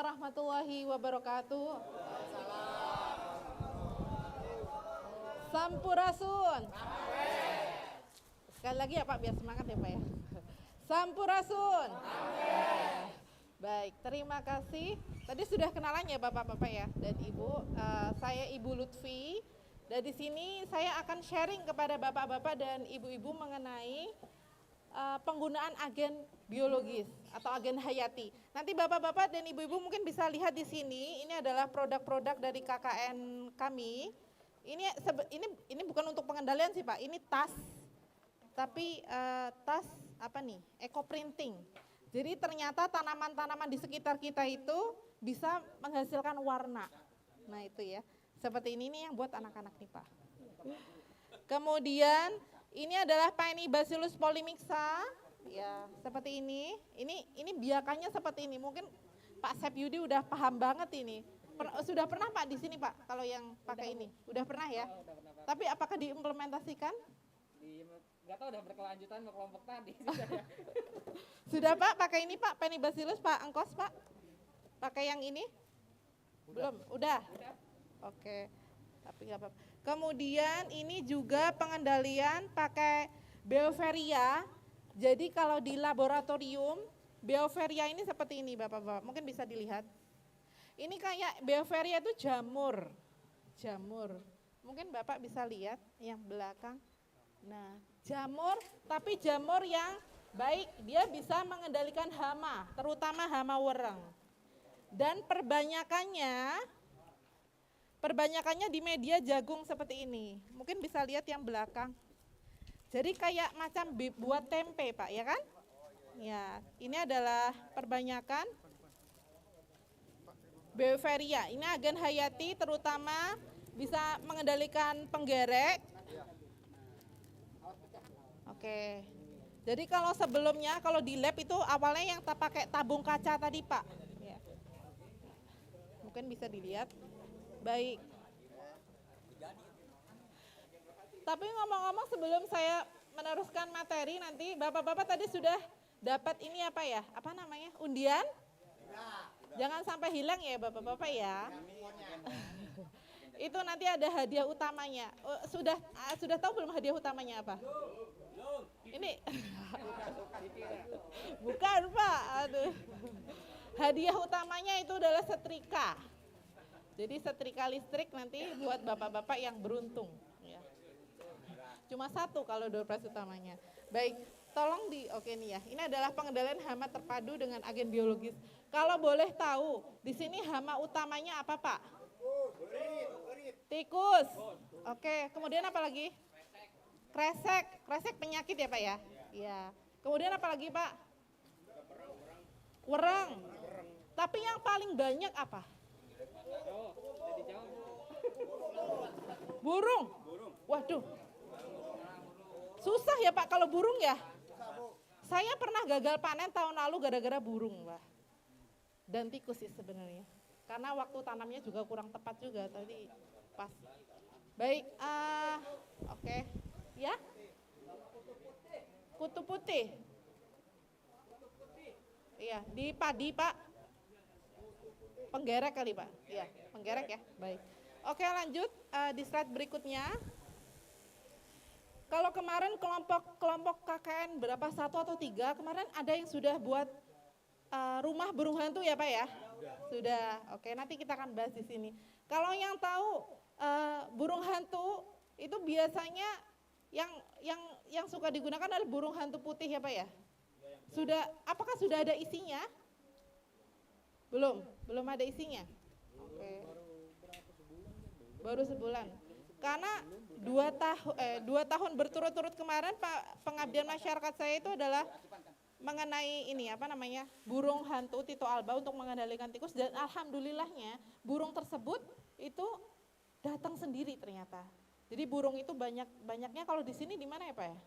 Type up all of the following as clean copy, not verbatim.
warahmatullahi wabarakatuh. Sampurasun. Sekali lagi ya Pak, biar semangat ya Pak ya. Sampurasun. Baik, terima kasih. Tadi sudah kenalan ya Bapak-Bapak ya dan Ibu. Saya Ibu Lutfi. Dan di sini saya akan sharing kepada Bapak-Bapak dan Ibu-Ibu mengenai penggunaan agen biologis atau agen hayati. Nanti Bapak-Bapak dan Ibu-Ibu mungkin bisa lihat di sini. Ini adalah produk-produk dari KKN kami. Ini bukan untuk pengendalian sih Pak. Ini tas. Tapi tas apa nih? Eco printing. Jadi ternyata tanaman-tanaman di sekitar kita itu bisa menghasilkan warna. Nah itu ya. Seperti ini nih yang buat anak-anak nih Pak. Kemudian ini adalah Paenibacillus polymixa, ya seperti ini. Ini biakannya seperti ini. Mungkin Pak Sepyudi udah paham banget ini. Sudah pernah Pak di sini Pak? Kalau yang pakai ini, udah pernah ya? Udah pernah, Pak. Tapi apakah diimplementasikan? Nggak tahu udah berkelanjutan ke kelompok tadi. Sudah Pak pakai ini Pak Paenibacillus Pak Engkos Pak? Pakai yang ini? Belum, udah. Oke. Tapi nggak apa-apa. Kemudian ini juga pengendalian pakai Beoveria. Jadi kalau di laboratorium, Beoveria ini seperti ini Bapak-Bapak, mungkin bisa dilihat. Ini kayak Beoveria itu jamur. Jamur. Mungkin Bapak bisa lihat yang belakang. Nah, jamur, tapi jamur yang baik, dia bisa mengendalikan hama, terutama hama wereng. Dan perbanyakannya di media jagung seperti ini. Mungkin bisa lihat yang belakang. Jadi kayak macam buat tempe Pak, ya kan? Ya, ini adalah perbanyakan Beoveria. Ini agen hayati terutama bisa mengendalikan penggerek. Oke. Jadi kalau sebelumnya, kalau di lab itu awalnya yang pakai tabung kaca tadi Pak. Ya. Mungkin bisa dilihat. Baik. Tapi ngomong-ngomong sebelum saya meneruskan materi nanti, Bapak-Bapak tadi sudah dapat ini apa ya? Apa namanya? Undian? Jangan sampai hilang ya Bapak-Bapak ya. Itu nanti ada hadiah utamanya. Sudah tahu belum hadiah utamanya apa? Ini bukan Pak, aduh. Hadiah utamanya itu adalah setrika. Jadi setrika listrik nanti buat bapak-bapak yang beruntung. Ya. Cuma satu kalau door prize utamanya. Baik, tolong oke nih ya. Ini adalah pengendalian hama terpadu dengan agen biologis. Kalau boleh tahu, di sini hama utamanya apa Pak? Tikus. Oke, kemudian apa lagi? Kresek. Kresek penyakit ya Pak ya? Iya. Kemudian apa lagi Pak? Wereng. Tapi yang paling banyak apa? Burung. Waduh. Susah ya Pak kalau burung ya? Saya pernah gagal panen tahun lalu gara-gara burung Pak. Dan tikus sih sebenarnya. Karena waktu tanamnya juga kurang tepat juga tadi pas. Baik, oke. Ya? Kutu putih. Iya, di padi Pak. Penggerek kali Pak? Iya, penggerek ya. Baik. Oke lanjut di slide berikutnya. Kalau kemarin kelompok KKN berapa 1 atau 3, kemarin ada yang sudah buat rumah burung hantu ya Pak ya? Sudah. Oke, nanti kita akan bahas di sini. Kalau yang tahu burung hantu itu biasanya yang suka digunakan adalah burung hantu putih ya Pak ya? Apakah sudah ada isinya? Belum ada isinya. Oke. Baru sebulan. Karena 2 tahun berturut-turut kemarin Pak, pengabdian masyarakat saya itu adalah mengenai ini apa namanya burung hantu Tito alba untuk mengendalikan tikus dan alhamdulillahnya burung tersebut itu datang sendiri ternyata. Jadi burung itu banyaknya kalau di sini di mana ya Pak ya?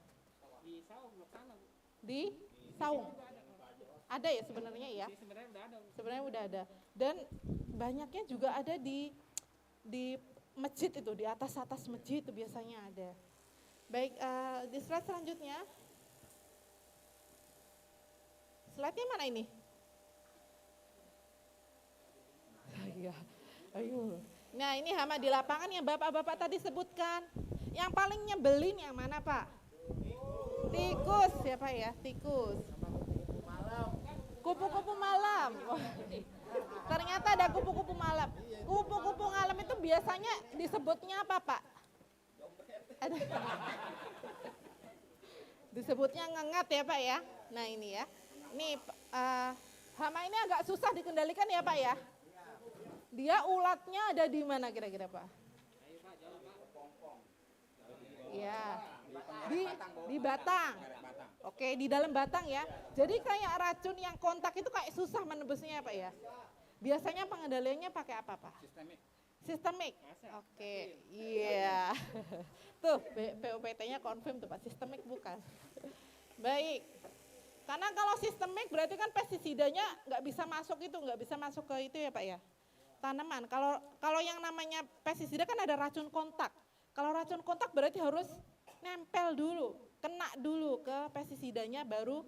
Di Saung, Di Saung. Ada ya sebenarnya ya? Sebenarnya udah ada. Dan banyaknya juga ada di masjid itu, di atas masjid itu biasanya ada. Baik, di slide selanjutnya. Slide-nya mana ini? Ayo. Nah ini hama di lapangan yang bapak-bapak tadi sebutkan. Yang paling nyebelin yang mana Pak? Tikus ya Pak ya, tikus. Kupu-kupu malam. Wah, ternyata ada kupu-kupu malam. Kupu-kupu malam itu biasanya disebutnya apa Pak? Disebutnya ngengat ya Pak ya. Nah ini ya. Ini hama ini agak susah dikendalikan ya Pak ya. Dia ulatnya ada di mana kira-kira Pak? Ya, di batang. Oke, di dalam batang ya. Jadi kayak racun yang kontak itu kayak susah menembusnya ya Pak ya. Biasanya pengendaliannya pakai apa Pak? Sistemik. Oke, iya. Tuh, PUPT-nya confirm tuh Pak, sistemik bukan. Baik. Karena kalau sistemik berarti kan pestisidanya nggak bisa masuk itu, nggak bisa masuk ke itu ya Pak ya. Tanaman. Kalau yang namanya pestisida kan ada racun kontak. Kalau racun kontak berarti harus nempel dulu, kena dulu ke pestisidanya baru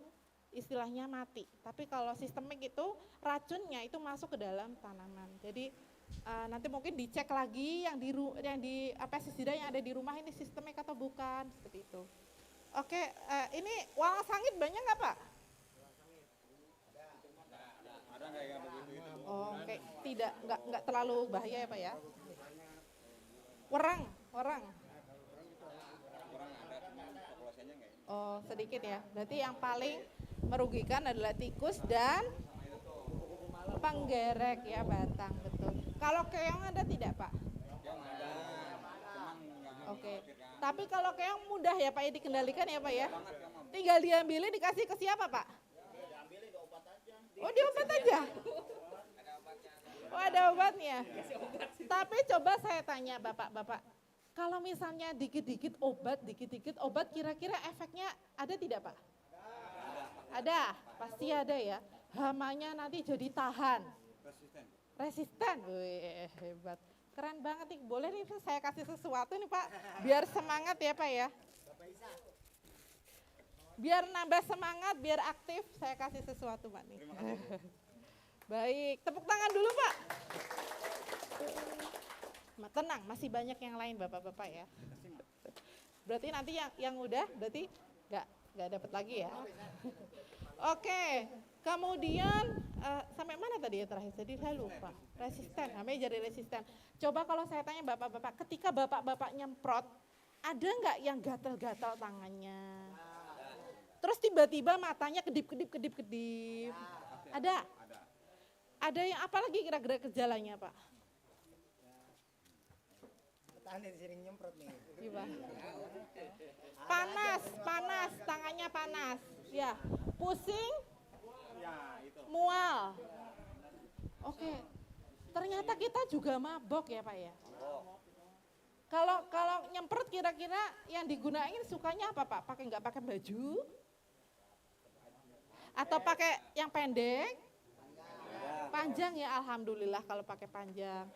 istilahnya mati. Tapi kalau sistemik itu racunnya itu masuk ke dalam tanaman. Jadi nanti mungkin dicek lagi yang di pestisida yang ada di rumah ini sistemik atau bukan seperti itu. Oke, ini walang sangit banyak nggak Pak? Ada nggak yang begitu itu? Oh, oke, tidak, nggak terlalu bahaya ya Pak ya. Orang. Kurang ada, populasinya nggak ini. Oh, sedikit ya. Berarti yang paling merugikan adalah tikus dan penggerek ya batang, betul. Kalau keong ada tidak Pak? Yang ada, cuman nggak Oke. mengkhawatirkan. Tapi kalau keong mudah ya Pak ya dikendalikan ya Pak ya? Banget yang mau. Tinggal diambilin dikasih ke siapa Pak? Oh diobat aja? Oh ada obatnya? Tapi coba saya tanya Bapak-Bapak, kalau misalnya dikit-dikit obat, kira-kira efeknya ada tidak Pak? Ada, pasti ada ya. Hamanya nanti jadi tahan, resisten. Wih, hebat. Keren banget nih, boleh nih saya kasih sesuatu nih Pak, biar semangat ya Pak ya. Biar nambah semangat, biar aktif, saya kasih sesuatu Pak nih. Baik, tepuk tangan dulu Pak. Tenang, masih banyak yang lain Bapak-bapak ya. Berarti nanti yang udah, berarti nggak dapat lagi ya. Oke, kemudian sampai mana tadi ya terakhir? Jadi saya lupa. Resisten, namanya jadi resisten. Coba kalau saya tanya Bapak-bapak, ketika Bapak-bapak nyemprot, ada nggak yang gatal-gatal tangannya? Terus tiba-tiba matanya kedip-kedip. Ada? Ada yang apa lagi kira-kira gejalanya Pak? Petani sering nyemprot nih. Gimana? Panas, tangannya panas. Ya, pusing, mual. Oke, ternyata kita juga mabok ya Pak ya. Kalau nyemprot kira-kira yang digunain sukanya apa Pak? Pakai nggak pakai baju? Atau pakai yang pendek? Panjang ya, alhamdulillah kalau pakai panjang.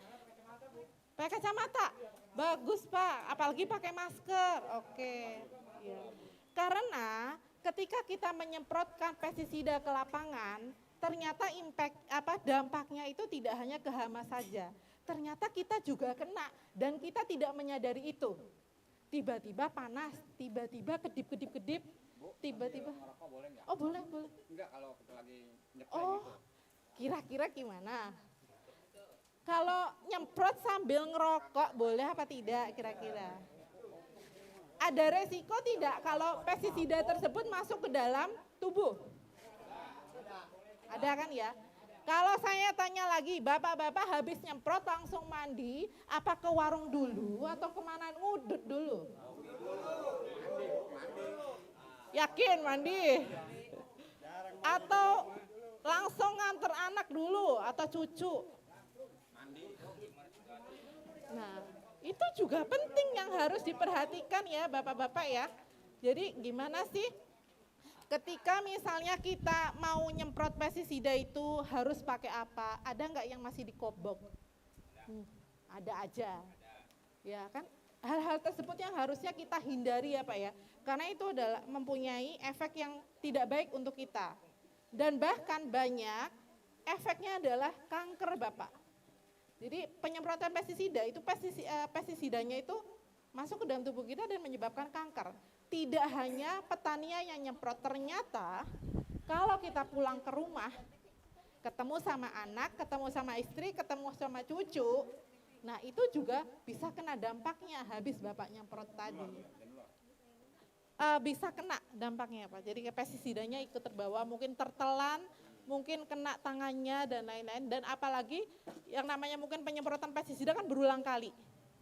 Pakai kacamata, bagus Pak. Apalagi pakai masker. Oke. Ya. Karena ketika kita menyemprotkan pestisida ke lapangan, ternyata dampaknya itu tidak hanya ke hama saja. Ternyata kita juga kena dan kita tidak menyadari itu. Tiba-tiba panas, tiba-tiba kedip-kedip, tiba-tiba. Ngerokok boleh nggak? Oh boleh. Enggak, kalau kita lagi nyepleng Oh, gitu. kira-kira gimana? Kalau nyemprot sambil ngerokok boleh apa tidak kira-kira? Ada resiko tidak kalau pestisida tersebut masuk ke dalam tubuh? Ada kan ya? Kalau saya tanya lagi, bapak-bapak habis nyemprot langsung mandi, apa ke warung dulu atau kemana ngudut dulu? Yakin mandi? Atau langsung nganter anak dulu atau cucu? Nah, itu juga penting yang harus diperhatikan ya bapak-bapak ya. Jadi gimana sih? Ketika misalnya kita mau nyemprot pestisida itu harus pakai apa? Ada nggak yang masih dikobok? Ada aja. Ya kan? Hal-hal tersebut yang harusnya kita hindari ya Pak ya. Karena itu adalah mempunyai efek yang tidak baik untuk kita. Dan bahkan banyak efeknya adalah kanker Bapak. Jadi penyemprotan pestisida itu pestisidanya itu masuk ke dalam tubuh kita dan menyebabkan kanker. Tidak hanya petani yang nyemprot, ternyata kalau kita pulang ke rumah, ketemu sama anak, ketemu sama istri, ketemu sama cucu, nah itu juga bisa kena dampaknya habis bapak nyemprot tadi. Bisa kena dampaknya Pak, jadi pestisidanya ikut terbawa, mungkin tertelan, mungkin kena tangannya dan lain-lain, dan apalagi yang namanya mungkin penyemprotan pestisida kan berulang kali.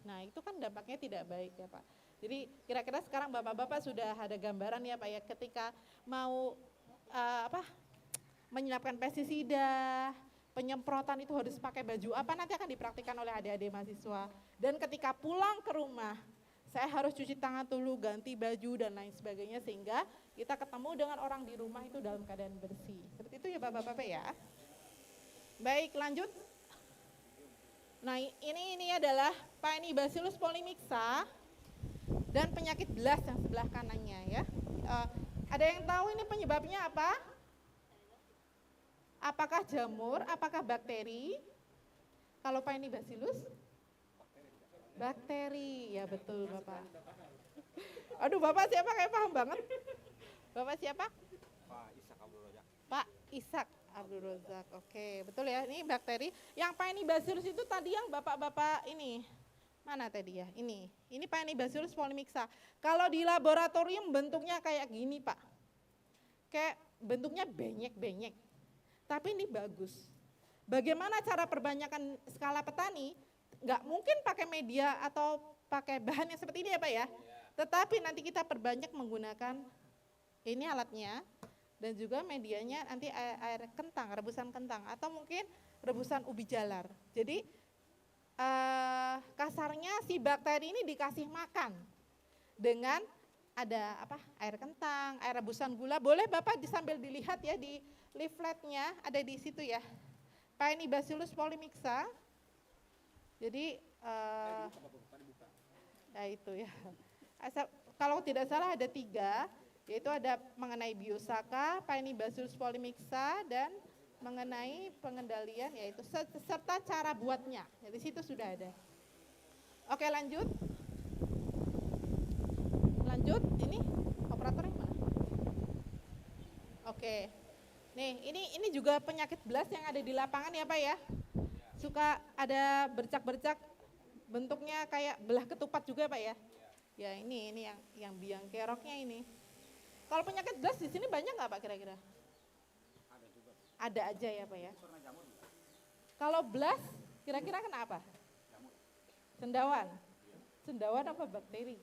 Nah itu kan dampaknya tidak baik ya Pak. Jadi kira-kira sekarang bapak-bapak sudah ada gambaran ya Pak ya, ketika mau menyiapkan pestisida, penyemprotan itu harus pakai baju apa, nanti akan dipraktikkan oleh adik-adik mahasiswa. Dan ketika pulang ke rumah, saya harus cuci tangan dulu, ganti baju dan lain sebagainya, sehingga kita ketemu dengan orang di rumah itu dalam keadaan bersih. Seperti itu ya bapak-bapak ya. Baik, lanjut. Nah ini adalah Paenibacillus polymixa dan penyakit belas yang sebelah kanannya ya. Ada yang tahu ini penyebabnya apa? Apakah jamur, apakah bakteri? Kalau Paenibacillus? Bakteri, ya betul Bapak. Aduh Bapak siapa, kayak paham banget. Bapak siapa? Pak Ishak Abdul Razak. Pak Ishak Abdul Razak, oke betul ya, ini bakteri. Yang Paenibacillus itu tadi yang Bapak-bapak ini, mana tadi ya, ini Paenibacillus polymixa. Kalau di laboratorium bentuknya kayak gini Pak, kayak bentuknya benyek-benyek, tapi ini bagus. Bagaimana cara perbanyakan skala petani? Nggak mungkin pakai media atau pakai bahan yang seperti ini ya Pak ya, tetapi nanti kita perbanyak menggunakan ini alatnya, dan juga medianya nanti air kentang, rebusan kentang, atau mungkin rebusan ubi jalar. Jadi kasarnya si bakteri ini dikasih makan dengan ada air kentang, air rebusan gula. Boleh Bapak sambil dilihat ya di leafletnya, ada di situ ya, Paenibacillus polymixa. Jadi ya itu ya. Kalau tidak salah ada 3, yaitu ada mengenai biosaka, Paenibacillus polymixa, dan mengenai pengendalian, yaitu serta cara buatnya. Jadi situ sudah ada. Oke lanjut. Lanjut, ini operatornya mana? Oke. Nih, ini juga penyakit belas yang ada di lapangan ya Pak ya. Suka ada bercak-bercak, bentuknya kayak belah ketupat juga Pak ya. Ya ini yang biang keroknya ini. Kalau penyakit belas di sini banyak nggak Pak kira-kira? Ada juga. Ada aja ya Pak ya. Pernah jamur juga. Kalau belas kira-kira kenapa? Jamur. Cendawan. Cendawan apa bakteri?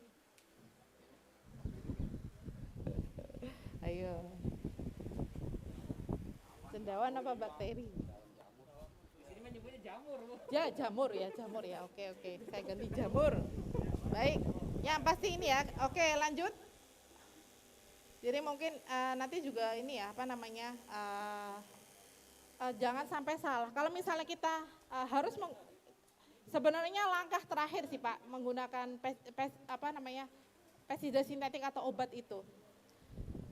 Ayo. Cendawan apa bakteri? Ini menyebutnya jamur, Bu. Ya jamur ya. Oke. Saya ganti jamur. Baik. Yang pasti ini ya. Oke lanjut. Jadi mungkin nanti juga ini ya jangan sampai salah. Kalau misalnya kita harus sebenarnya langkah terakhir sih Pak menggunakan pestisida sintetik atau obat itu.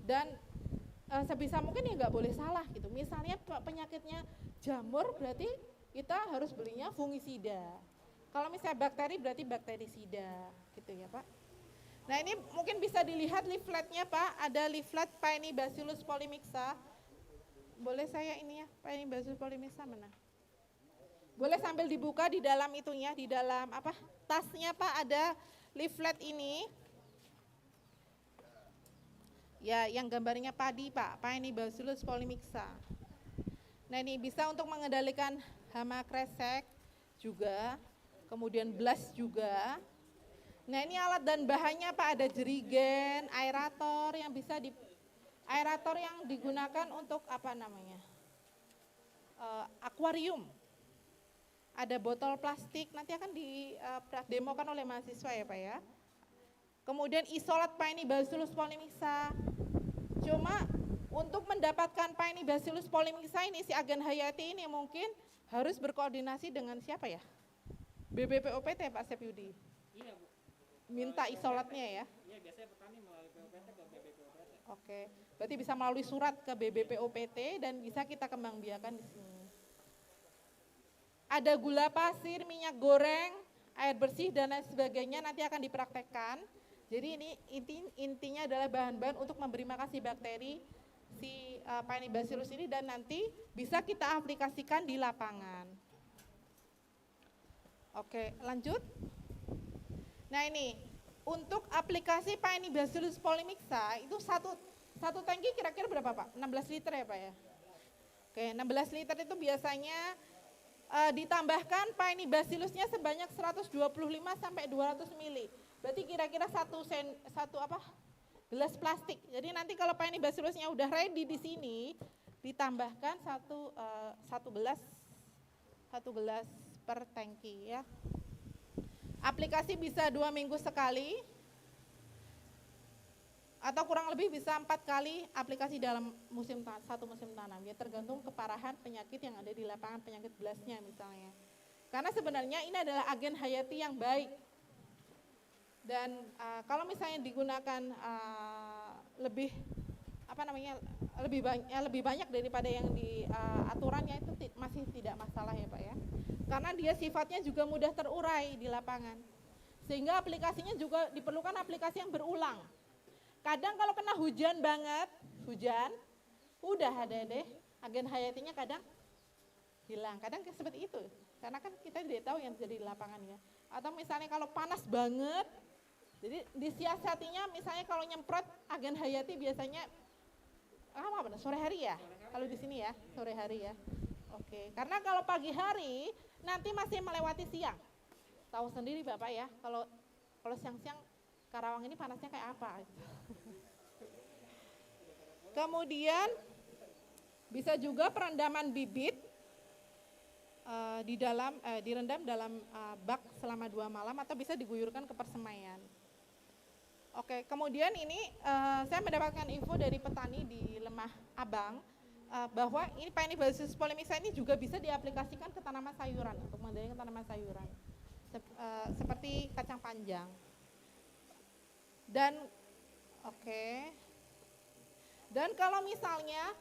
Dan sebisa mungkin ya nggak boleh salah gitu. Misalnya penyakitnya jamur berarti kita harus belinya fungisida. Kalau misalnya bakteri berarti bakterisida gitu ya Pak. Nah ini mungkin bisa dilihat leafletnya Pak, ada leaflet Paenibacillus polymixa. Boleh saya ini ya, Paenibacillus polymixa mana? Boleh sambil dibuka di dalam itunya, di dalam tasnya Pak, ada leaflet ini. Ya yang gambarnya padi Pak, Paenibacillus polymixa. Nah ini bisa untuk mengendalikan hama kresek juga, kemudian belas juga. Nah ini alat dan bahannya Pak, ada jerigen, aerator yang aerator yang digunakan untuk akuarium. Ada botol plastik, nanti akan didemokan oleh mahasiswa ya Pak ya. Kemudian isolat Paenibacillus polymixa. Cuma untuk mendapatkan Paenibacillus polymixa ini, si Agen Hayati ini mungkin harus berkoordinasi dengan siapa ya? BBPOPT Pak Sepyudi. Iya Bu. Minta isolatnya ya. Iya biasanya petani melalui POPT ke BBPOPT. Oke, berarti bisa melalui surat ke BBPOPT dan bisa kita kembangbiakan di sini. ada gula pasir, minyak goreng, air bersih dan lain sebagainya nanti akan dipraktekkan. Jadi ini intinya adalah bahan-bahan untuk memberi makasih bakteri si Paenibacillus ini dan nanti bisa kita aplikasikan di lapangan. Oke, lanjut. Nah ini untuk aplikasi Paenibacillus polymixa itu satu tangki kira-kira berapa Pak? 16 liter ya Pak ya? Oke, 16 liter itu biasanya ditambahkan Paenibacillusnya sebanyak 125 sampai 200 ml. Berarti kira-kira gelas plastik. Jadi nanti kalau Paenibacillusnya udah ready di sini ditambahkan satu gelas per tangki ya. Aplikasi bisa 2 minggu sekali atau kurang lebih bisa 4 kali aplikasi dalam satu musim tanam ya, tergantung keparahan penyakit yang ada di lapangan, penyakit belasnya misalnya. Karena sebenarnya ini adalah agen hayati yang baik dan kalau misalnya digunakan lebih banyak daripada yang di aturannya itu masih tidak masalah ya Pak ya. Karena dia sifatnya juga mudah terurai di lapangan. Sehingga aplikasinya juga diperlukan aplikasi yang berulang. Kadang kalau kena hujan banget, udah ada deh agen hayatinya kadang hilang. Kadang seperti itu. Karena kan kita tidak tahu yang terjadi di lapangan ya. Atau misalnya kalau panas banget, jadi disiasatinya misalnya kalau nyemprot agen hayati biasanya sore hari ya? Kalau di sini ya, sore hari ya. Oke, karena kalau pagi hari nanti masih melewati siang. Tahu sendiri Bapak ya, kalau siang-siang Karawang ini panasnya kayak apa. Kemudian bisa juga perendaman bibit direndam dalam bak selama 2 malam atau bisa diguyurkan ke persemaian. Oke, kemudian ini saya mendapatkan info dari petani di Lemah Abang bahwa ini Paenibacillus polymixa ini juga bisa diaplikasikan ke tanaman sayuran untuk mengendalikan tanaman sayuran seperti kacang panjang. Dan kalau misalnya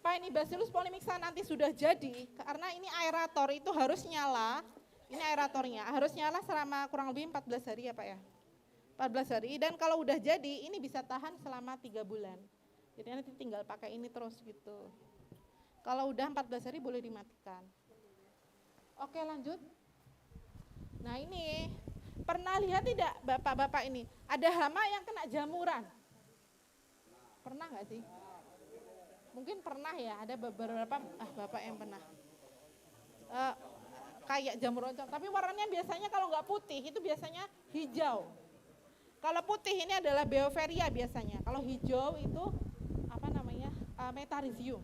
Paenibacillus polymixa nanti sudah jadi, karena ini aerator itu harus nyala, ini aeratornya harus nyala selama kurang lebih 14 hari ya Pak ya. 14 hari dan kalau udah jadi ini bisa tahan selama 3 bulan. Jadi nanti tinggal pakai ini terus gitu. Kalau udah 14 hari boleh dimatikan. Oke lanjut. Nah ini pernah lihat tidak bapak-bapak ini ada hama yang kena jamuran? Pernah nggak sih? Mungkin pernah ya, ada beberapa bapak yang pernah. Kayak jamur oncom, tapi warnanya biasanya kalau nggak putih itu biasanya hijau. Kalau putih ini adalah Beoveria biasanya. Kalau hijau itu Metarhizium.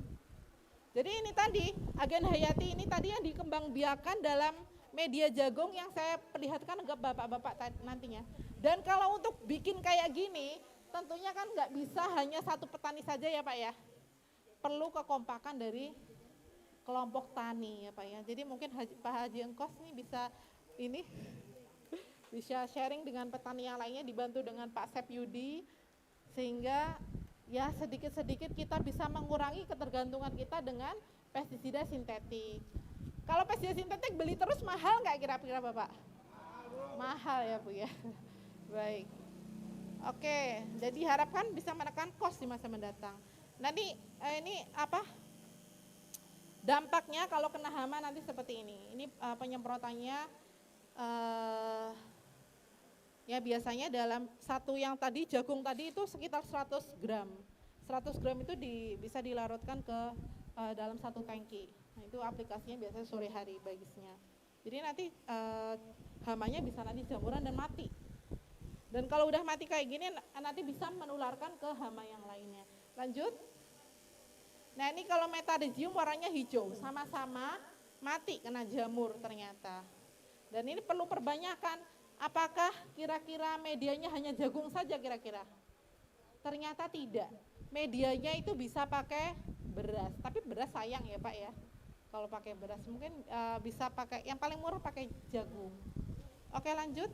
Jadi ini tadi agen hayati ini tadi yang dikembangbiakan dalam media jagung yang saya perlihatkan ke bapak-bapak nantinya. Dan kalau untuk bikin kayak gini, tentunya kan nggak bisa hanya satu petani saja ya Pak ya. Perlu kekompakan dari kelompok tani ya Pak ya. Jadi mungkin Pak Haji Engkos nih bisa sharing dengan petani yang lainnya, dibantu dengan Pak Sepyudi, sehingga ya sedikit-sedikit kita bisa mengurangi ketergantungan kita dengan pestisida sintetik. Kalau pestisida sintetik beli terus mahal nggak kira-kira Bapak? Mahal ya Bu ya. Baik. Oke, jadi harapkan bisa menekan kos di masa mendatang. Nanti ini dampaknya kalau kena hama nanti seperti ini. Ini penyemprotannya ya biasanya dalam satu yang tadi jagung tadi itu sekitar 100 gram. 100 gram itu bisa dilarutkan ke dalam satu tangki. Nah itu aplikasinya biasanya sore hari bagisnya. Jadi nanti hamanya bisa nanti jamuran dan mati. Dan kalau udah mati kayak gini nanti bisa menularkan ke hama yang lainnya. Lanjut. Nah ini kalau Metarhizium warnanya hijau, sama-sama mati kena jamur ternyata. Dan ini perlu perbanyakan. Apakah kira-kira medianya hanya jagung saja kira-kira? Ternyata tidak. Medianya itu bisa pakai beras, tapi beras sayang ya Pak ya. Kalau pakai beras mungkin bisa pakai yang paling murah pakai jagung. Oke lanjut.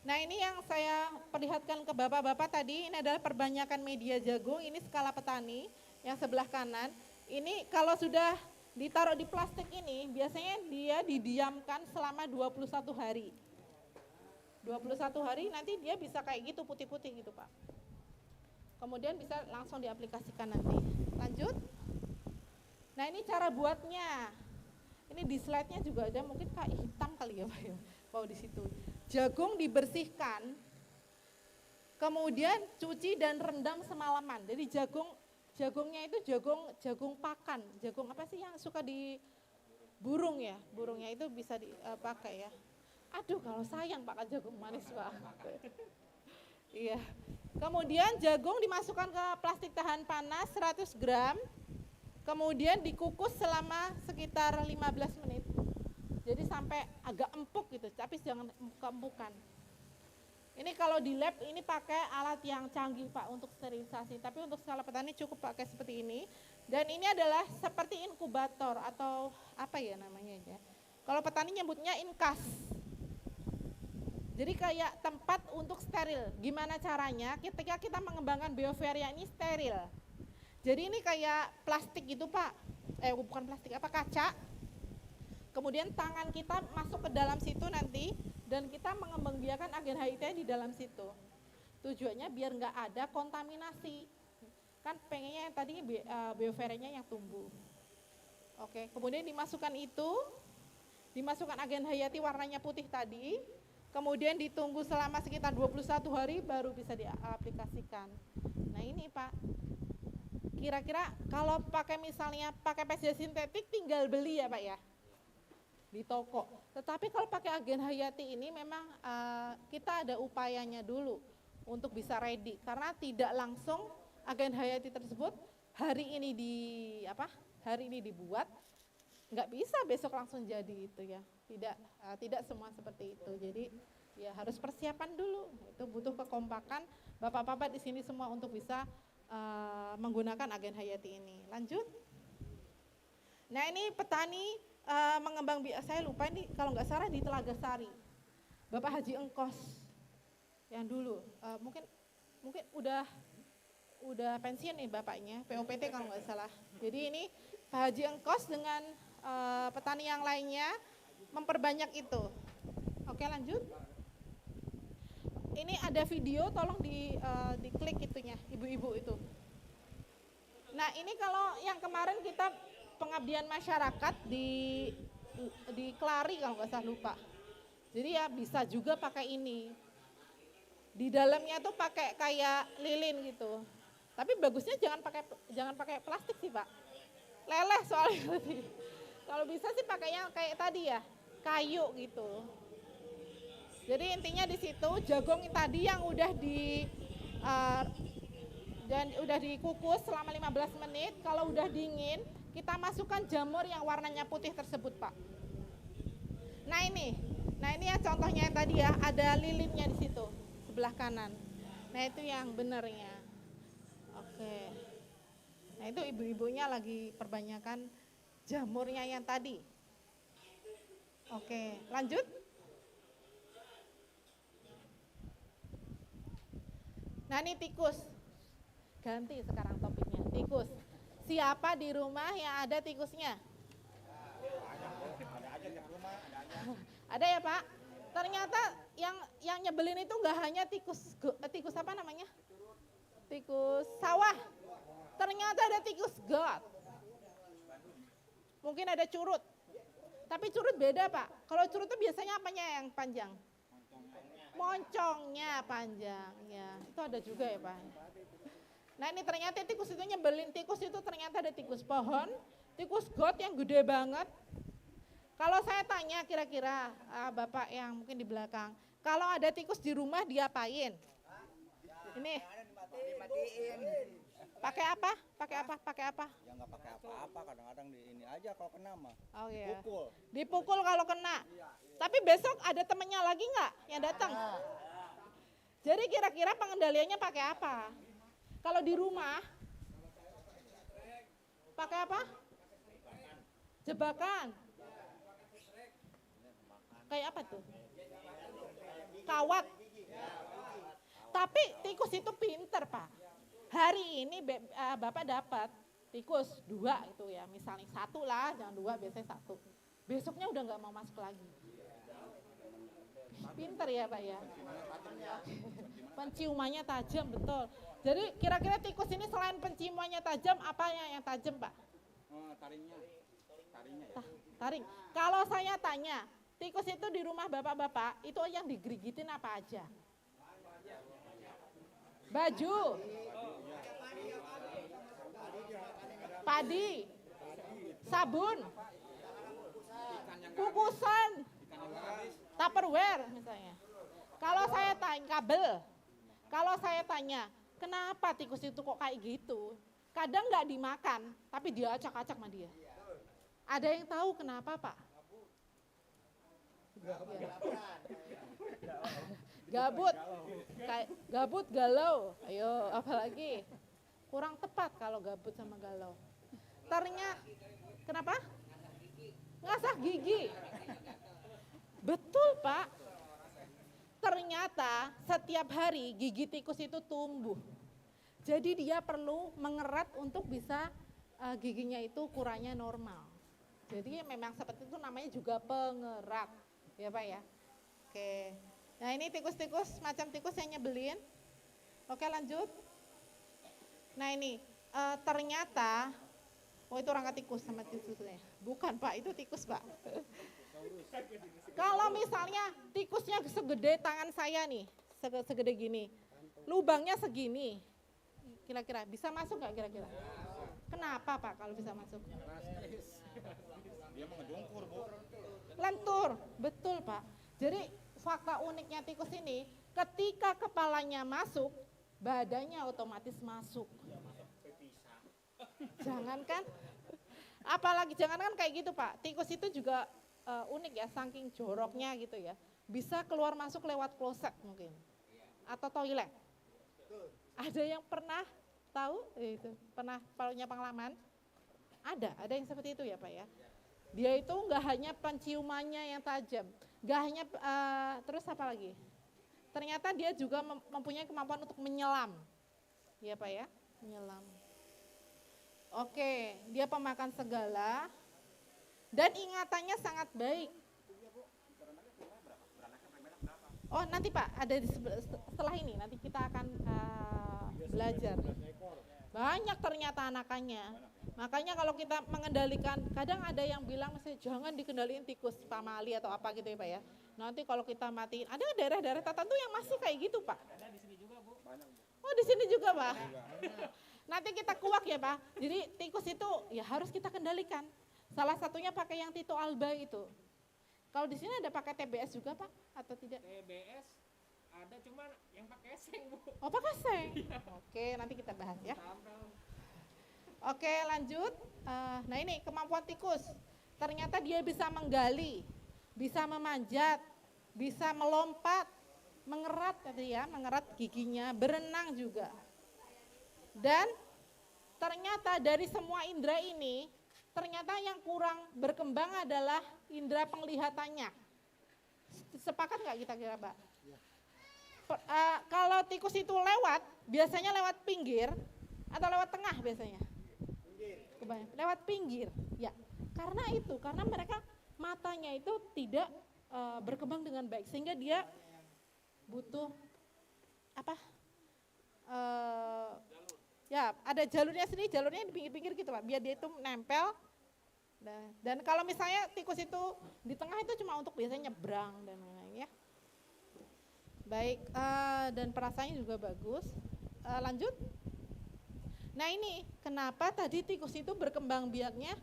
Nah ini yang saya perlihatkan ke bapak-bapak tadi, ini adalah perbanyakan media jagung, ini skala petani yang sebelah kanan. Ini kalau sudah ditaruh di plastik ini, biasanya dia didiamkan selama 21 hari. 21 hari nanti dia bisa kayak gitu, putih-putih gitu Pak. Kemudian bisa langsung diaplikasikan nanti. Lanjut. Nah ini cara buatnya. Ini di slide-nya juga ada, mungkin kayak hitam kali ya Pak ya. Mau di situ. Jagung dibersihkan, kemudian cuci dan rendam semalaman. Jadi jagungnya itu jagung pakan. Jagung apa sih yang suka di burung ya? Burungnya itu bisa dipakai ya. Aduh kalau sayang pakai jagung manis Pak. Iya. Kemudian jagung dimasukkan ke plastik tahan panas 100 gram. Kemudian dikukus selama sekitar 15 menit. Jadi sampai agak empuk gitu, tapi jangan keempukan. Ini kalau di lab ini pakai alat yang canggih Pak untuk sterilisasi, tapi untuk skala petani cukup pakai seperti ini. Dan ini adalah seperti inkubator atau apa ya namanya ya. Kalau petani nyebutnya inkas. Jadi kayak tempat untuk steril. Gimana caranya ketika kita mengembangkan biovaria ini steril. Jadi ini kayak plastik gitu Pak. Bukan plastik, kaca. Kemudian tangan kita masuk ke dalam situ nanti dan kita mengembangbiakan agen HIT di dalam situ. Tujuannya biar nggak ada kontaminasi. Kan pengennya yang tadi biovarianya yang tumbuh. Oke, kemudian dimasukkan dimasukkan agen hayati warnanya putih tadi, kemudian ditunggu selama sekitar 21 hari baru bisa diaplikasikan. Nah ini Pak, kira-kira kalau misalnya pakai pestisida sintetik tinggal beli ya Pak ya? Di toko. Tetapi kalau pakai agen hayati ini memang kita ada upayanya dulu untuk bisa ready karena tidak langsung agen hayati tersebut hari ini dibuat nggak bisa besok langsung jadi itu ya. Tidak semua seperti itu. Jadi ya harus persiapan dulu. Itu butuh kekompakan bapak-bapak di sini semua untuk bisa menggunakan agen hayati ini. Lanjut. Nah ini petani mengembang saya lupa ini kalau nggak salah di Telaga Sari, Bapak Haji Engkos yang dulu mungkin udah pensiun nih bapaknya POPT kalau nggak salah. Jadi ini Pak Haji Engkos dengan petani yang lainnya memperbanyak itu. Oke lanjut. Ini ada video, tolong diklik itunya ibu-ibu itu. Nah ini kalau yang kemarin kita pengabdian masyarakat di Kelari kalau nggak salah lupa. Jadi ya bisa juga pakai ini. Di dalamnya tuh pakai kayak lilin gitu. Tapi bagusnya jangan pakai plastik sih Pak. Leleh soalnya. Kalau bisa sih pakainya kayak tadi ya, kayu gitu. Jadi intinya di situ jagung tadi yang udah dikukus selama 15 menit, kalau udah dingin kita masukkan jamur yang warnanya putih tersebut Pak. Nah ini ya contohnya yang tadi ya, ada lilinnya di situ sebelah kanan. Nah itu yang benernya. Oke. Nah itu ibu-ibunya lagi perbanyakan jamurnya yang tadi. Oke, lanjut. Nah ini tikus. Ganti sekarang topiknya, tikus. Siapa di rumah yang ada tikusnya? Ada aja di rumah, ada aja. Ada ya Pak? Ternyata yang nyebelin itu nggak hanya tikus apa namanya? Tikus sawah. Ternyata ada tikus got. Mungkin ada curut. Tapi curut beda Pak. Kalau curut itu biasanya apanya yang panjang? Moncongnya panjang. Ya, itu ada juga ya Pak. Nah ini ternyata tikus itu nyebelin. Tikus itu ternyata ada tikus pohon, tikus got yang gede banget. Kalau saya tanya kira-kira Bapak yang mungkin di belakang, kalau ada tikus di rumah diapain? Ini Dimatiin. pakai apa? Ya nggak pakai apa-apa, kadang-kadang di ini aja kalau kena mah. Oh iya. Pukul. Dipukul kalau kena. Tapi besok ada temennya lagi nggak yang datang? Jadi kira-kira pengendaliannya pakai apa? Kalau di rumah pakai apa? Jebakan. Kayak apa tuh? Kawat. Tapi tikus itu pinter Pak. Hari ini Bapak dapat tikus 2 itu ya, misalnya 1 lah, jangan 2, biasanya 1. Besoknya udah nggak mau masuk lagi. Pinter ya Pak ya. Penciumannya tajam, betul. Jadi kira-kira tikus ini selain penciumannya tajam, apa yang tajam Pak? Taringnya ya. Taring. Kalau saya tanya, tikus itu di rumah bapak-bapak, itu yang digerigitin apa aja? Baju, padi, sabun, kukusan, Tupperware misalnya. Kalau saya tanya kabel, kalau saya tanya, kenapa tikus itu kok kayak gitu? Kadang nggak dimakan, tapi dia acak-acak sama dia. Ada yang tahu kenapa Pak? Gabut, kayak gabut galau. Ayo, apalagi kurang tepat kalau gabut sama galau. Ternyata, kenapa? Ngasah gigi. Betul Pak. Ternyata setiap hari gigi tikus itu tumbuh. Jadi dia perlu mengerat untuk bisa giginya itu ukurannya normal. Jadi memang seperti itu, namanya juga pengerat. Ya Pak ya. Oke. Nah ini tikus-tikus, macam tikus yang nyebelin. Oke lanjut. Nah ini ternyata, oh itu rangka tikus sama tikusnya. Bukan Pak, itu tikus Pak. Kalau misalnya tikusnya segede tangan saya nih, segede gini, lubangnya segini, kira-kira bisa masuk nggak kira-kira? Kenapa Pak kalau bisa masuk? Dia mau ngedungkur, Bu. Lentur, betul Pak. Jadi fakta uniknya tikus ini, ketika kepalanya masuk, badannya otomatis masuk. Jangankan, apalagi jangankan kayak gitu Pak, tikus itu juga unik ya, saking joroknya gitu ya. Bisa keluar masuk lewat kloset mungkin, atau toilet. Ada yang pernah tahu itu, pernah punya pengalaman? Ada yang seperti itu ya Pak ya. Dia itu nggak hanya penciumannya yang tajam, nggak hanya terus apa lagi? Ternyata dia juga mempunyai kemampuan untuk menyelam, ya Pak ya, menyelam. Oke, dia pemakan segala dan ingatannya sangat baik. Oh nanti Pak, ada di setelah ini, nanti kita akan belajar. Banyak ternyata anakannya. Makanya kalau kita mengendalikan, kadang ada yang bilang misalnya jangan dikendaliin tikus pamali atau apa gitu ya Pak ya. Nanti kalau kita matiin, ada daerah-daerah tertentu yang masih kayak gitu Pak. Ada di sini juga Bu. Oh di sini juga Pak. Nanti kita kuak ya Pak. Jadi tikus itu ya harus kita kendalikan. Salah satunya pakai yang Tito Alba itu. Kalau di sini ada pakai TBS juga Pak atau tidak? TBS ada, cuman yang pakai seng Bu. Oh pakai seng. Oke nanti kita bahas ya. Oke lanjut. Nah ini kemampuan tikus. Ternyata dia bisa menggali, bisa memanjat, bisa melompat, mengerat tadi ya, mengerat giginya, berenang juga. Dan ternyata dari semua indera ini, ternyata yang kurang berkembang adalah indera penglihatannya. Sepakat nggak kita kira Pak? Kalau tikus itu lewat, biasanya lewat pinggir atau lewat tengah biasanya? Lewat pinggir, ya. Karena mereka matanya itu tidak berkembang dengan baik, sehingga dia butuh apa? Ya ada jalurnya sendiri, jalurnya di pinggir-pinggir gitu Pak, biar dia itu nempel. Dan kalau misalnya tikus itu di tengah itu cuma untuk biasanya nyebrang dan lain-lain ya. Baik, dan perasaannya juga bagus. Lanjut. Nah ini kenapa tadi tikus itu berkembang biaknya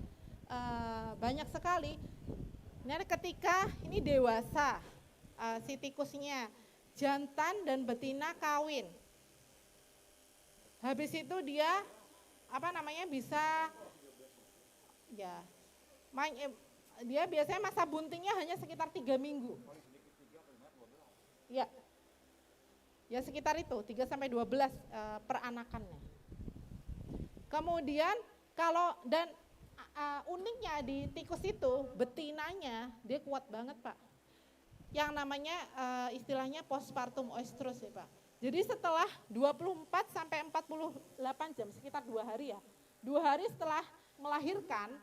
banyak sekali. Ini ketika ini dewasa si tikusnya, jantan dan betina kawin. Habis itu dia bisa ya dia biasanya masa buntingnya hanya sekitar 3 minggu. Ya. Ya sekitar itu 3 sampai 12 peranakannya. Kemudian kalau dan uniknya di tikus itu betinanya dia kuat banget Pak. Yang namanya istilahnya postpartum oestrus ya Pak. Jadi setelah 24 sampai 48 jam, sekitar 2 hari ya, 2 hari setelah melahirkan,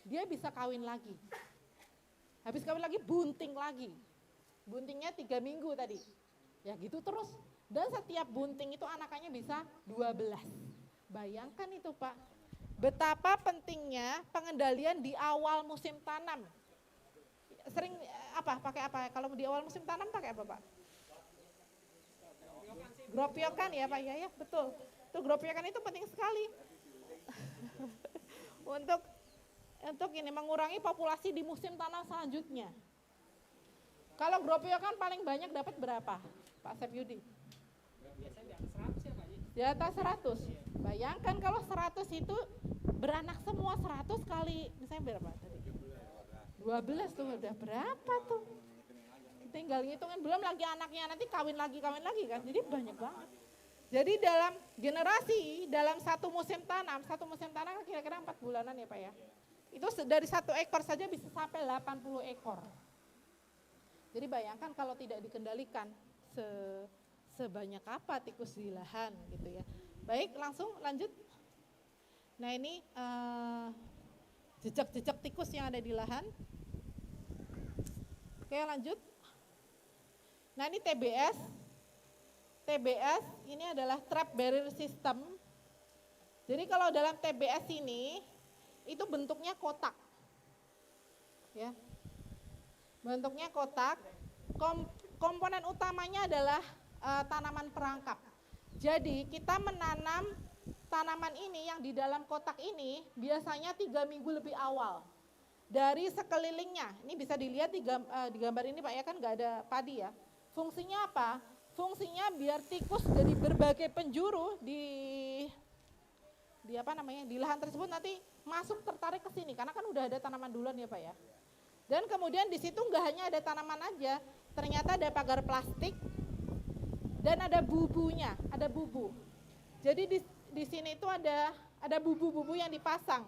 dia bisa kawin lagi. Habis kawin lagi, bunting lagi. Buntingnya 3 minggu tadi. Ya gitu terus. Dan setiap bunting itu anakannya bisa 12. Bayangkan itu Pak. Betapa pentingnya pengendalian di awal musim tanam. Sering pakai apa? Kalau di awal musim tanam pakai apa Pak? Gropiokan ya Pak, ya betul. Itu gropiokan itu penting sekali. untuk ini mengurangi populasi di musim tanam selanjutnya. Kalau gropiokan paling banyak dapat berapa Pak Sepyudi? Biasanya di atas 100 ya Pak. Di atas 100. Bayangkan kalau 100 itu beranak semua, 100 kali misalnya berapa tadi? 12 tuh udah berapa tuh? Tinggal ngitungin, belum lagi anaknya nanti kawin lagi kan, jadi banyak banget. Jadi dalam generasi, dalam satu musim tanam kan kira-kira 4 bulanan ya Pak ya. Itu dari 1 ekor saja bisa sampai 80 ekor. Jadi bayangkan kalau tidak dikendalikan sebanyak apa tikus di lahan gitu ya. Baik, langsung lanjut. Nah ini jejak-jejak tikus yang ada di lahan. Oke lanjut. Nah ini TBS. TBS ini adalah trap barrier system. Jadi kalau dalam TBS ini itu bentuknya kotak. Ya. Bentuknya kotak. Komponen utamanya adalah tanaman perangkap. Jadi kita menanam tanaman ini yang di dalam kotak ini biasanya 3 minggu lebih awal dari sekelilingnya. Ini bisa dilihat di gambar ini Pak ya, kan nggak ada padi ya. Fungsinya apa? Fungsinya biar tikus dari berbagai penjuru di lahan tersebut nanti masuk tertarik ke sini karena kan udah ada tanaman duluan ya Pak ya. Dan kemudian di situ nggak hanya ada tanaman aja, ternyata ada pagar plastik dan ada bubunya, ada bubu. Jadi di sini itu ada bubu-bubu yang dipasang.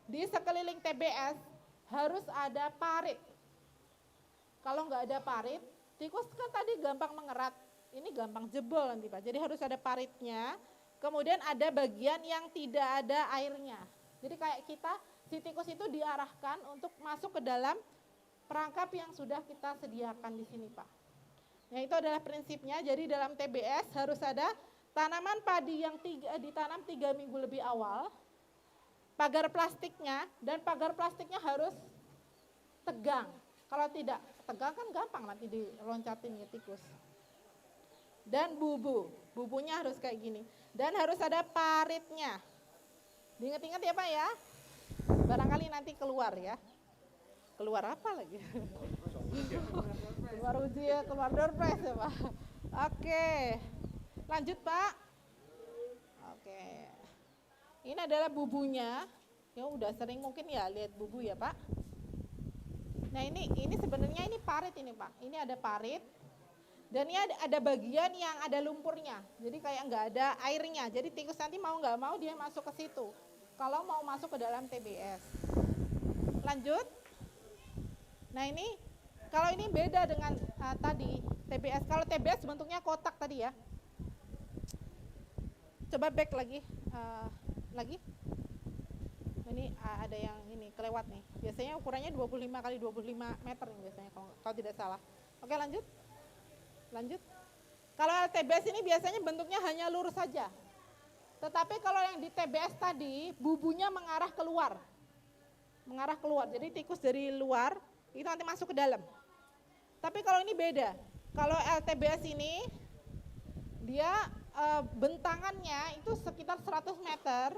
Di sekeliling TBS harus ada parit. Kalau nggak ada parit, tikus kan tadi gampang mengerat, ini gampang jebol nanti Pak. Jadi harus ada paritnya, kemudian ada bagian yang tidak ada airnya. Jadi kayak kita, si tikus itu diarahkan untuk masuk ke dalam perangkap yang sudah kita sediakan di sini Pak. Nah itu adalah prinsipnya, jadi dalam TBS harus ada tanaman padi yang ditanam 3 minggu lebih awal, pagar plastiknya, dan pagar plastiknya harus tegang. Kalau tidak tegang kan gampang nanti diloncatin ya tikus. Dan bubunya harus kayak gini. Dan harus ada paritnya. Diingat-ingat ya Pak ya. Barangkali nanti keluar ya. Keluar apa lagi? Keluar uji ya, keluar door prize ya Pak. Oke. Lanjut Pak. Oke. Ini adalah bubunya. Ya udah sering mungkin ya lihat bubu ya Pak. Nah ini sebenarnya ini parit ini Pak. Ini ada parit. Dan ini ada bagian yang ada lumpurnya. Jadi kayak nggak ada airnya. Jadi tikus nanti mau nggak mau dia masuk ke situ. Kalau mau masuk ke dalam TBS. Lanjut. Nah ini kalau ini beda dengan tadi TBS. Kalau TBS bentuknya kotak tadi ya. Coba back lagi. Lagi. Ini ada yang ini kelewat nih. Biasanya ukurannya 25 kali 25 meter nih biasanya kalau tidak salah. Oke lanjut. Lanjut. Kalau TBS ini biasanya bentuknya hanya lurus saja. Tetapi kalau yang di TBS tadi bubunya mengarah keluar. Mengarah keluar. Jadi tikus dari luar itu nanti masuk ke dalam. Tapi kalau ini beda. Kalau LTBS ini dia bentangannya itu sekitar 100 meter.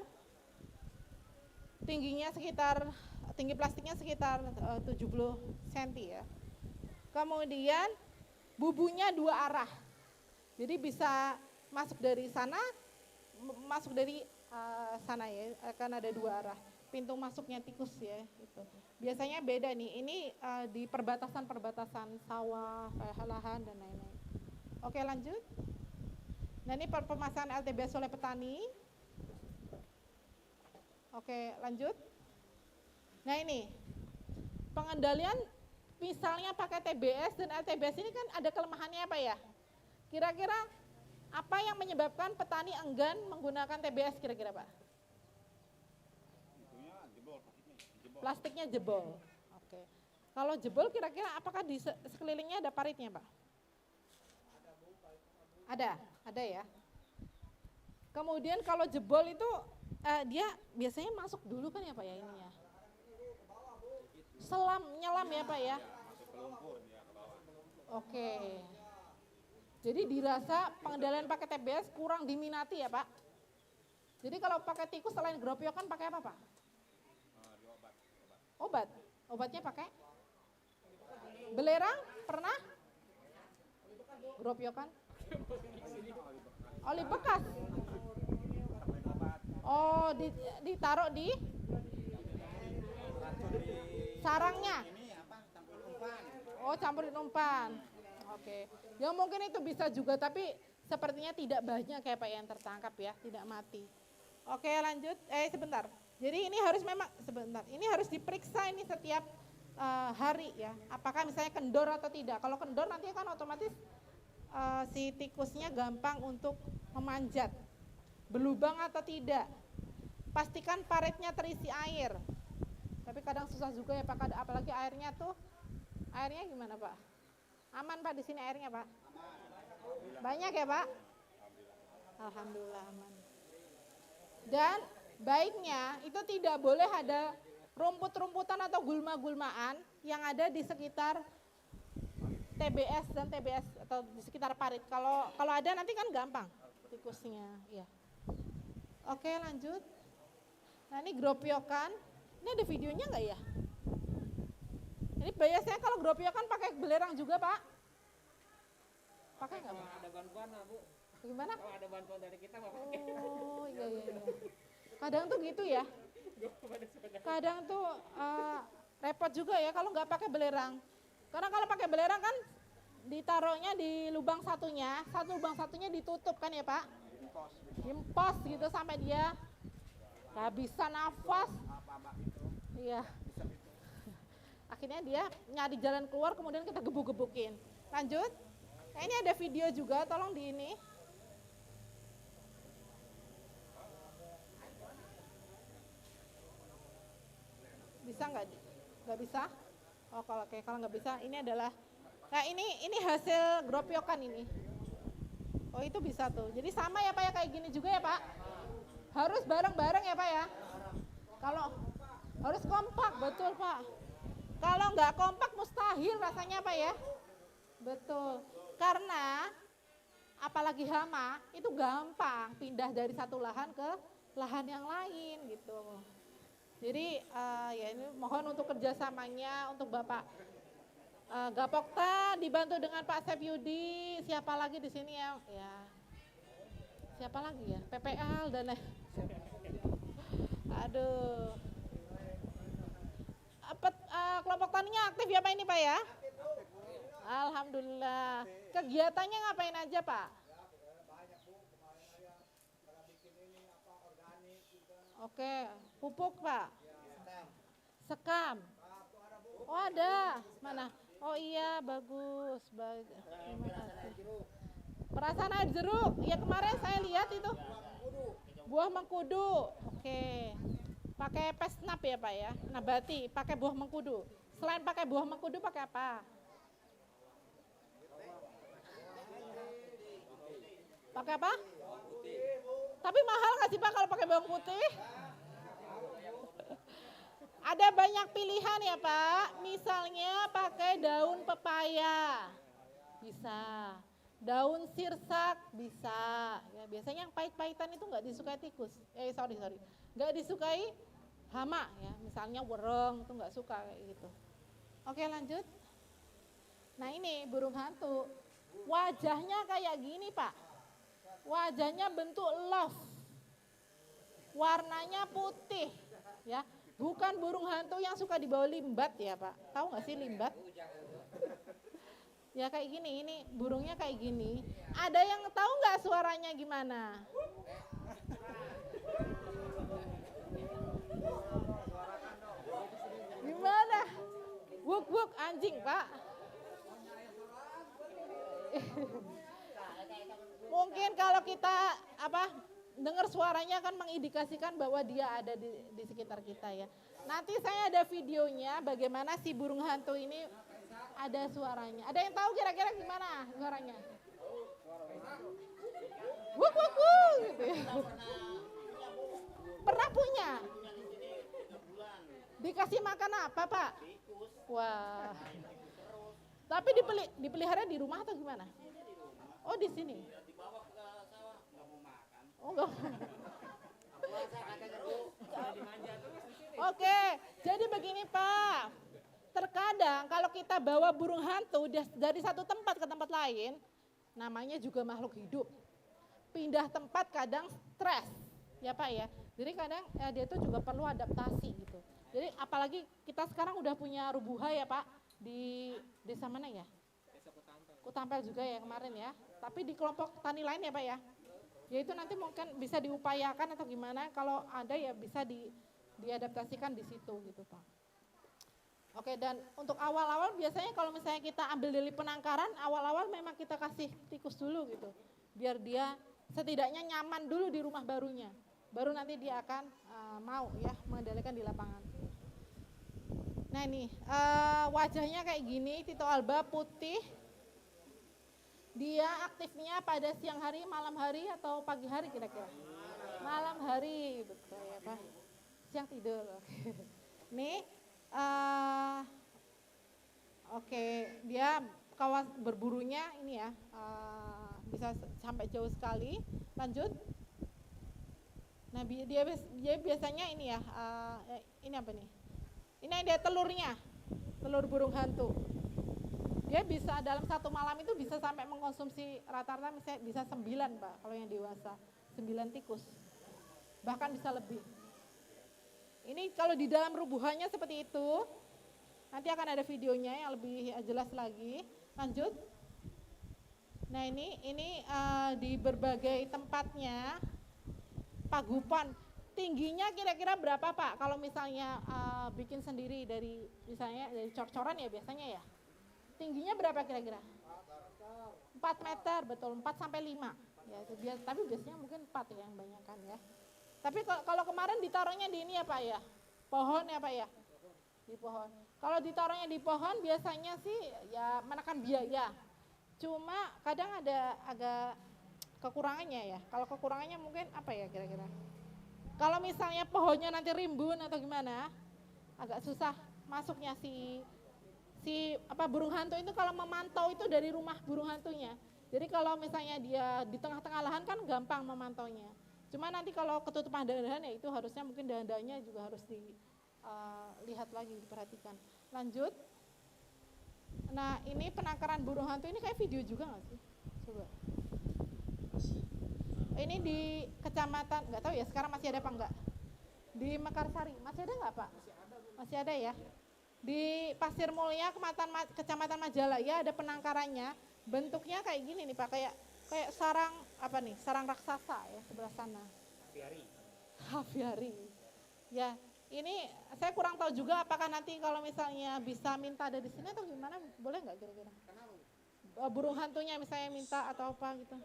Tinggi plastiknya sekitar 70 cm ya. Kemudian bubunya 2 arah. Jadi bisa masuk dari sana, masuk dari sana ya, akan ada 2 arah. Pintu masuknya tikus ya gitu. Biasanya beda nih, ini di perbatasan sawah, lahan dan lain-lain. Oke lanjut. Nah ini pemasangan LTBS oleh petani. Oke lanjut. Nah ini pengendalian misalnya pakai TBS dan LTBS ini kan ada kelemahannya apa ya? Kira-kira Apa yang menyebabkan petani enggan menggunakan TBS kira-kira Pak? Plastiknya jebol. Oke. Kalau jebol kira-kira apakah di sekelilingnya ada paritnya Pak? Ada ya. Kemudian kalau jebol itu dia biasanya masuk dulu kan ya Pak ya ininya. Nyelam ya Pak ya. Oke. Jadi dirasa pengendalian pakai TBS kurang diminati ya Pak. Jadi kalau pakai tikus selain gropiokan pakai apa Pak? Obat. Obatnya pakai? Belerang pernah? Gropiokan? Oli bekas. Oh, ditaruh di sarangnya. Oh, campurin umpan. Oke. Ya mungkin itu bisa juga, tapi sepertinya tidak banyak kayak Pak yang tertangkap ya, tidak mati. Oke, lanjut. Sebentar. Jadi ini harus memang sebentar. Ini harus diperiksa ini setiap hari ya. Apakah misalnya kendor atau tidak. Kalau kendor nanti kan otomatis si tikusnya gampang untuk memanjat. Berlubang atau tidak. Pastikan paritnya terisi air. Tapi kadang susah juga ya Pak, apalagi airnya gimana Pak? Aman Pak di sini airnya Pak? Banyak ya Pak? Alhamdulillah aman. Dan baiknya itu tidak boleh ada rumput-rumputan atau gulma-gulmaan yang ada di sekitar TBS dan TBS atau di sekitar parit. Kalau ada nanti kan gampang tikusnya, ya. Oke, lanjut. Nah, ini gropiokan. Ini ada videonya nggak ya? Ini biasanya kalau gropiokan pakai belerang juga, Pak? Pakai nggak, Pak? Ada bantuan lah, Bu. Gimana? Kalau ada bantuan dari kita mau pakai. Oh, iya. Kadang tuh gitu ya. Kadang tuh repot juga ya kalau nggak pakai belerang. Karena kalau pakai belerang kan ditaruhnya di lubang satunya, lubang satunya ditutup kan ya Pak? Impos gitu sampai dia nggak bisa nafas. Iya. Akhirnya dia nyari jalan keluar, kemudian kita gebuk-gebukin. Lanjut. Nah, ini ada video juga, tolong di ini. Bisa nggak? Nggak bisa? Oh, kalau nggak bisa, ini adalah, nah ini hasil gropiokan ini. Oh, itu bisa tuh. Jadi sama ya Pak ya, kayak gini juga ya Pak. Harus bareng-bareng ya Pak ya. Kalau harus kompak, betul Pak. Kalau nggak kompak mustahil rasanya Pak ya. Betul. Karena apalagi hama itu gampang pindah dari satu lahan ke lahan yang lain gitu. Jadi ya ini mohon untuk kerjasamanya untuk Bapak Gapokta dibantu dengan Pak Sepyudi, siapa lagi di sini yang ya siapa lagi ya PPL dan aduh kelompok taninya aktif ya Pak ini Pak ya? Alhamdulillah. Kegiatannya ngapain aja Pak? Oke, pupuk Pak. Sekam. Oh ada. Mana? Oh iya, bagus. Terima kasih. Perasaan air jeruk. Ya kemarin saya lihat itu. Buah mengkudu. Oke. Pakai pesnap ya Pak ya. Nabati, pakai buah mengkudu. Selain pakai buah mengkudu pakai apa? Pakai apa? Tapi mahal nggak sih Pak kalau pakai bawang putih? Ada banyak pilihan ya Pak. Misalnya pakai daun pepaya, bisa. Daun sirsak bisa. Ya, biasanya yang pahit-pahitan itu nggak disukai tikus. Sorry, nggak disukai hama ya. Misalnya wereng itu nggak suka kayak gitu. Oke lanjut. Nah ini burung hantu. Wajahnya kayak gini Pak. Wajahnya bentuk love. Warnanya putih ya. Bukan burung hantu yang suka dibawa limbat ya Pak. Tahu nggak sih limbat? Ya kayak gini, ini burungnya kayak gini. Ada yang tahu nggak suaranya gimana? Gimana? Wuk anjing Pak. Mungkin kalau kita dengar suaranya kan mengindikasikan bahwa dia ada di sekitar kita ya. Nanti saya ada videonya bagaimana si burung hantu ini ada suaranya. Ada yang tahu kira-kira gimana suaranya? Wuk wuk wuk gitu ya. Pernah punya? Dikasih makan apa, Pak? Wah. Tapi dipelihara di rumah atau gimana? Oh, di sini. Oh, enggak. Oke, jadi begini Pak. Terkadang kalau kita bawa burung hantu dari satu tempat ke tempat lain, namanya juga makhluk hidup. Pindah tempat kadang stres, ya Pak ya. Jadi kadang dia itu juga perlu adaptasi gitu. Jadi apalagi kita sekarang udah punya rubuha ya Pak, di desa mana ya? Desa Kutampel. Kutampel juga ya kemarin ya. Tapi di kelompok tani lain ya Pak ya. Ya itu nanti mungkin bisa diupayakan atau gimana, kalau ada ya bisa diadaptasikan di situ gitu Pak. Oke, dan untuk awal-awal biasanya kalau misalnya kita ambil dari penangkaran, awal-awal memang kita kasih tikus dulu gitu. Biar dia setidaknya nyaman dulu di rumah barunya. Baru nanti dia akan mau ya mengendalikan di lapangan. Nah ini wajahnya kayak gini, Tito Alba putih. Dia aktifnya pada siang hari, malam hari, atau pagi hari kira-kira? Malam hari, betul ya Pak. Siang tidur. Nih, oke, dia kawas berburunya ini ya, bisa sampai jauh sekali. Lanjut. Nah dia biasanya ini ya, ini apa nih? Ini dia telurnya, telur burung hantu. Dia bisa dalam satu malam itu bisa sampai mengkonsumsi rata-rata misalnya bisa 9 Pak, kalau yang dewasa 9 tikus, bahkan bisa lebih. Ini kalau di dalam rubuhannya seperti itu, nanti akan ada videonya yang lebih jelas lagi. Lanjut. Nah ini di berbagai tempatnya, pagupan, tingginya kira-kira berapa Pak? Kalau misalnya bikin sendiri dari misalnya dari cor-coran ya biasanya ya. Tingginya berapa kira-kira? 4 meter, betul, 4 sampai 5. Ya, tapi biasanya mungkin 4 ya yang banyak kan ya. Tapi kalau kemarin ditaruhnya di ini ya Pak ya, pohon ya Pak ya, di pohon. Kalau ditaruhnya di pohon biasanya sih ya menekan biaya. Cuma kadang ada agak kekurangannya ya. Kalau kekurangannya mungkin apa ya kira-kira? Kalau misalnya pohonnya nanti rimbun atau gimana, agak susah masuknya si burung hantu itu kalau memantau itu dari rumah burung hantunya. Jadi kalau misalnya dia di tengah-tengah lahan kan gampang memantaunya. Cuma nanti kalau ketutupan dahan ya itu harusnya mungkin dahan-dahannya juga harus dilihat lagi, diperhatikan. Lanjut. Nah ini penangkaran burung hantu ini kayak video juga nggak sih? Coba. Ini di kecamatan, nggak tahu ya sekarang masih ada apa enggak? Di Mekarsari, masih ada nggak Pak? Masih ada ya? Di Pasir Mulia, Kecamatan Majalaya ada penangkarannya. Bentuknya kayak gini nih Pak, kayak sarang apa nih? Sarang raksasa ya sebelah sana. Aviari. Ya, ini saya kurang tahu juga apakah nanti kalau misalnya bisa minta ada di sini atau gimana, boleh nggak kira-kira? Burung hantunya misalnya minta atau apa gitu.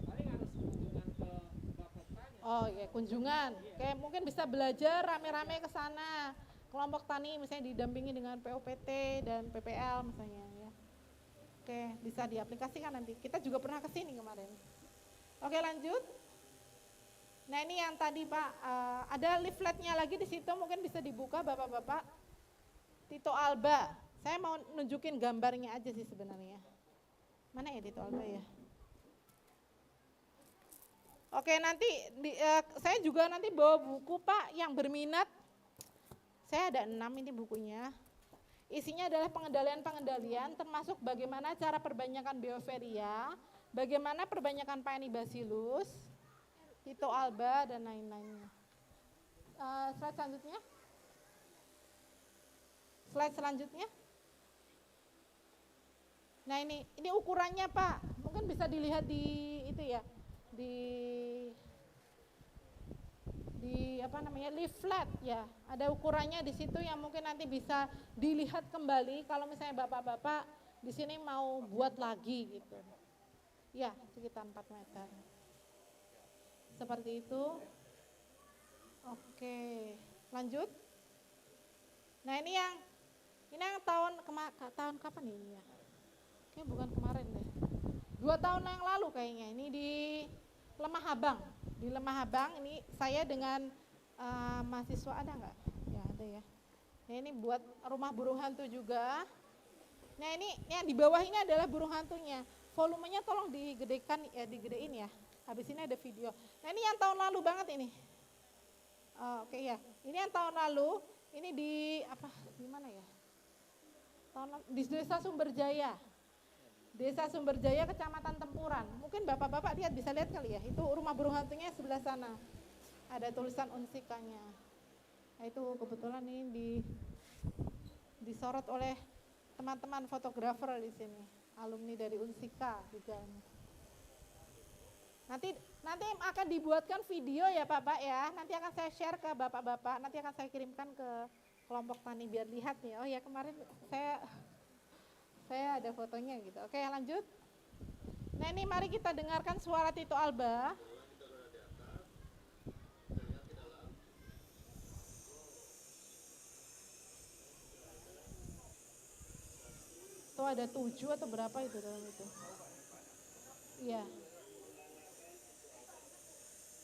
Paling harus kunjungan ke Bapeptanya. Oh ya, kunjungan. Kayak mungkin bisa belajar rame-rame ke sana. Kelompok tani misalnya didampingi dengan POPT dan PPL misalnya ya. Oke, bisa diaplikasikan nanti. Kita juga pernah ke sini kemarin. Oke, lanjut. Nah, ini yang tadi Pak, ada leafletnya lagi di situ, mungkin bisa dibuka Bapak-bapak. Tito Alba. Saya mau nunjukin gambarnya aja sih sebenarnya. Mana ya Tito Alba ya? Oke, nanti saya juga nanti bawa buku Pak yang berminat. Saya ada 6 ini bukunya. Isinya adalah pengendalian termasuk bagaimana cara perbanyakan bioferia, bagaimana perbanyakan Paenibacillus, Tito Alba dan lain-lainnya. Slide selanjutnya. Slide selanjutnya. Nah ini ukurannya Pak, mungkin bisa dilihat di itu ya, di apa namanya leaflet ya, ada ukurannya di situ yang mungkin nanti bisa dilihat kembali kalau misalnya bapak-bapak di sini mau buat lagi gitu. Ya, sekitar 4 meter. Seperti itu. Oke, lanjut. Nah, ini yang tahun kapan ini ya? Oke, bukan kemarin deh. 2 tahun yang lalu kayaknya. Ini di Lemah Habang. Di Lemah Habang ini saya dengan mahasiswa, ada nggak? Ya, ada ya. Nah, ini buat rumah burung hantu juga. Nah, ini yang di bawah ini adalah burung hantunya. Volumenya tolong digedekan ya, digedein ya. Habis ini ada video. Nah, ini yang tahun lalu banget ini. Oke ya. Ini yang tahun lalu. Ini di mana ya? Di Desa Sumberjaya. Desa Sumberjaya, Kecamatan Tempuran. Mungkin bapak-bapak bisa lihat kali ya. Itu rumah burung hantunya sebelah sana. Ada tulisan Unsikanya. Nah, itu kebetulan ini disorot oleh teman-teman fotografer di sini, alumni dari Unsika juga. Nanti akan dibuatkan video ya Pak ya. Nanti akan saya share ke bapak-bapak. Nanti akan saya kirimkan ke kelompok tani biar lihat nih. Oh ya, kemarin saya ada fotonya gitu. Oke, lanjut. Nah, ini mari kita dengarkan suara Tito Alba. Itu ada 7 atau berapa itu dalam itu? Iya.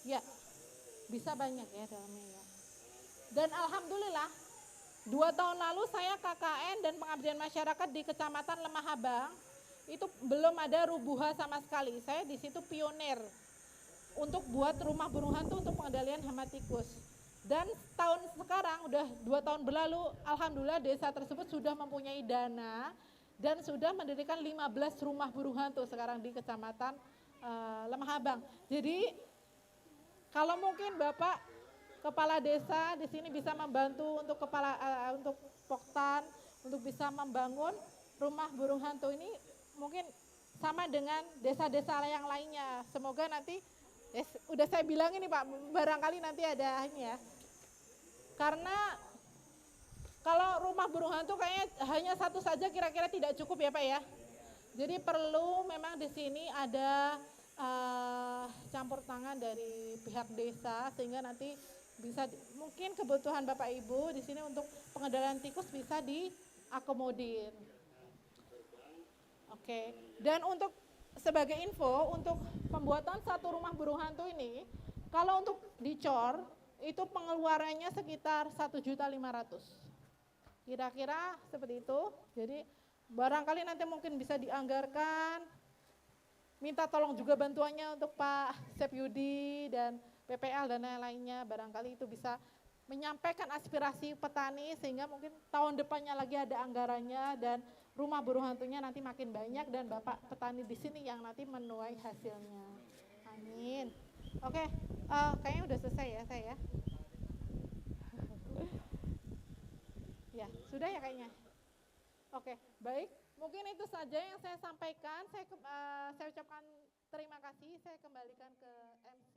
Ya, bisa banyak ya dalamnya ya. Dan alhamdulillah 2 tahun lalu saya KKN dan pengabdian masyarakat di Kecamatan Lemah Habang itu belum ada rubuha sama sekali. Saya di situ pionir untuk buat rumah burung hantu untuk pengendalian hama tikus. Dan tahun sekarang udah 2 tahun berlalu, alhamdulillah desa tersebut sudah mempunyai dana dan sudah mendirikan 15 rumah burung hantu sekarang di Kecamatan Lemah Habang. Jadi kalau mungkin Bapak kepala desa di sini bisa membantu untuk untuk Poktan untuk bisa membangun rumah burung hantu ini, mungkin sama dengan desa-desa yang lainnya. Semoga nanti udah saya bilang ini Pak, barangkali nanti ada ini ya. Karena kalau rumah burung hantu kayaknya hanya satu saja kira-kira tidak cukup ya Pak ya. Jadi perlu memang di sini ada campur tangan dari pihak desa sehingga nanti bisa mungkin kebutuhan Bapak Ibu di sini untuk pengendalian tikus bisa diakomodir. Oke. Dan untuk sebagai info untuk pembuatan satu rumah burung hantu ini, kalau untuk dicor itu pengeluarannya sekitar 1.500.000. Kira-kira seperti itu. Jadi barangkali nanti mungkin bisa dianggarkan. Minta tolong juga bantuannya untuk Pak Sepyudi dan PPL dan lain-lainnya. Barangkali itu bisa menyampaikan aspirasi petani sehingga mungkin tahun depannya lagi ada anggarannya dan rumah burung hantunya nanti makin banyak dan Bapak petani di sini yang nanti menuai hasilnya. Amin. Oke, kayaknya udah selesai ya saya. Ya, sudah ya kayaknya. Oke, baik. Mungkin itu saja yang saya sampaikan. Saya ucapkan terima kasih. Saya kembalikan ke MC.